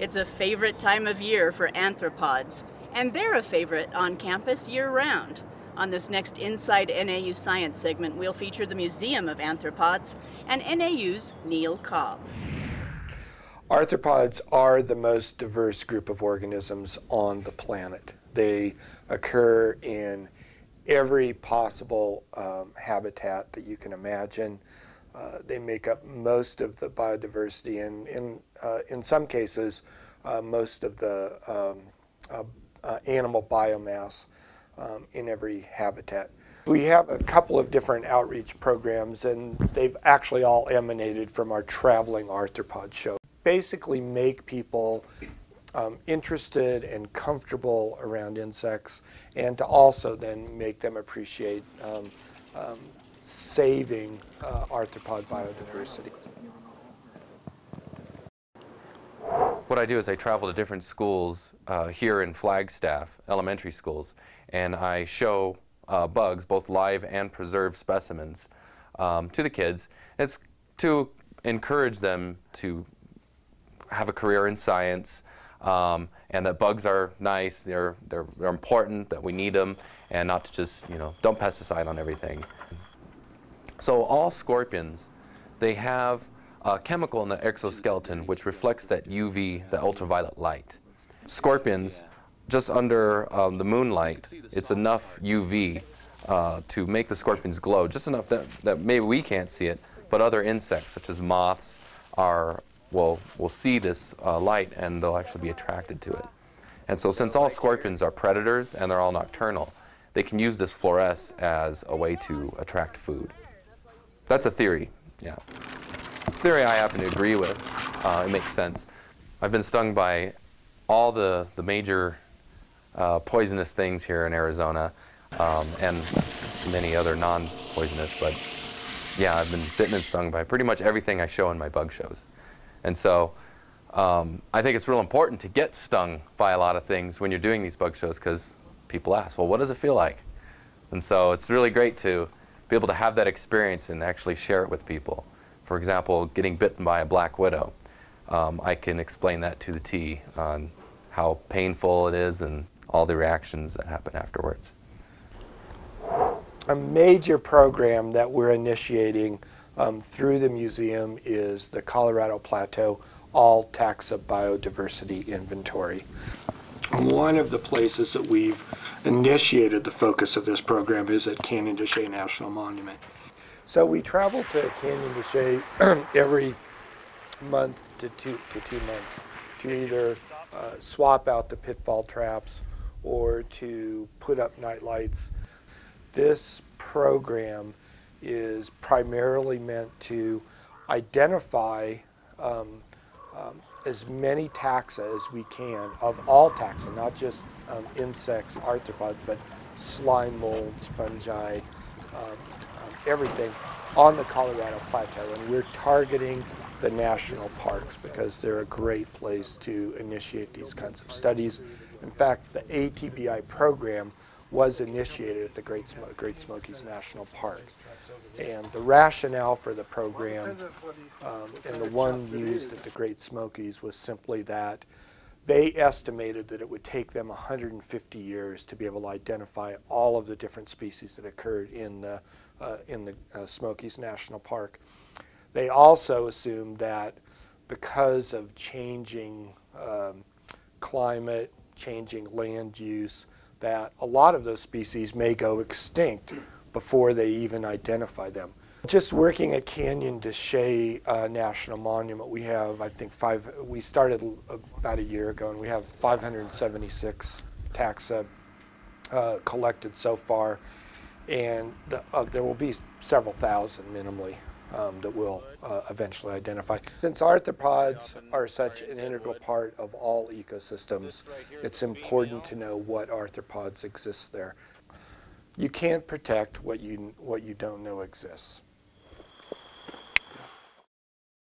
It's a favorite time of year for arthropods, and they're a favorite on campus year-round. On this next Inside NAU Science segment, we'll feature the Museum of Arthropods and NAU's Neil Cobb. Arthropods are the most diverse group of organisms on the planet. They occur in every possible habitat that you can imagine. They make up most of the biodiversity and in some cases most of the animal biomass in every habitat. We have a couple of different outreach programs, and they've actually all emanated from our traveling arthropod show. Basically make people interested and comfortable around insects, and to also then make them appreciate saving arthropod biodiversity. What I do is I travel to different schools here in Flagstaff, elementary schools, and I show bugs, both live and preserved specimens, to the kids. It's to encourage them to have a career in science, and that bugs are nice, they're important, that we need them, and not to just, dump pesticide on everything. So all scorpions, they have a chemical in the exoskeleton which reflects that UV, the ultraviolet light. Scorpions, just under the moonlight, it's enough UV to make the scorpions glow, just enough that maybe we can't see it, but other insects such as moths will see this light and they'll actually be attracted to it. And so since all scorpions are predators and they're all nocturnal, they can use this fluoresce as a way to attract food. That's a theory, yeah. It's a theory I happen to agree with. It makes sense. I've been stung by all the major poisonous things here in Arizona, and many other non-poisonous, but yeah, I've been bitten and stung by pretty much everything I show in my bug shows. And so I think it's real important to get stung by a lot of things when you're doing these bug shows, because people ask, well, what does it feel like? And so it's really great to be able to have that experience and actually share it with people. For example, getting bitten by a black widow. I can explain that to the T on how painful it is and all the reactions that happen afterwards. A major program that we're initiating through the museum is the Colorado Plateau All Taxa Biodiversity Inventory. One of the places that we've initiated the focus of this program is at Canyon de Chelly National Monument. So we travel to Canyon de Chelly every month to two months to either swap out the pitfall traps or to put up night lights. This program is primarily meant to identify as many taxa as we can of all taxa, not just insects, arthropods, but slime molds, fungi, everything on the Colorado Plateau. And we're targeting the national parks because they're a great place to initiate these kinds of studies. In fact, the ATBI program was initiated at the Great Smokies National Park. And the rationale for the program and the one used at the Great Smokies was simply that they estimated that it would take them 150 years to be able to identify all of the different species that occurred in the Smokies National Park. They also assumed that because of changing climate, changing land use, that a lot of those species may go extinct before they even identify them. Just working at Canyon de Chelly National Monument, we have, I think, we started about a year ago, and we have 576 taxa collected so far, and there will be several thousand minimally that we'll eventually identify. Since arthropods are such an integral part of all ecosystems, it's important to know what arthropods exist there. You can't protect what you don't know exists.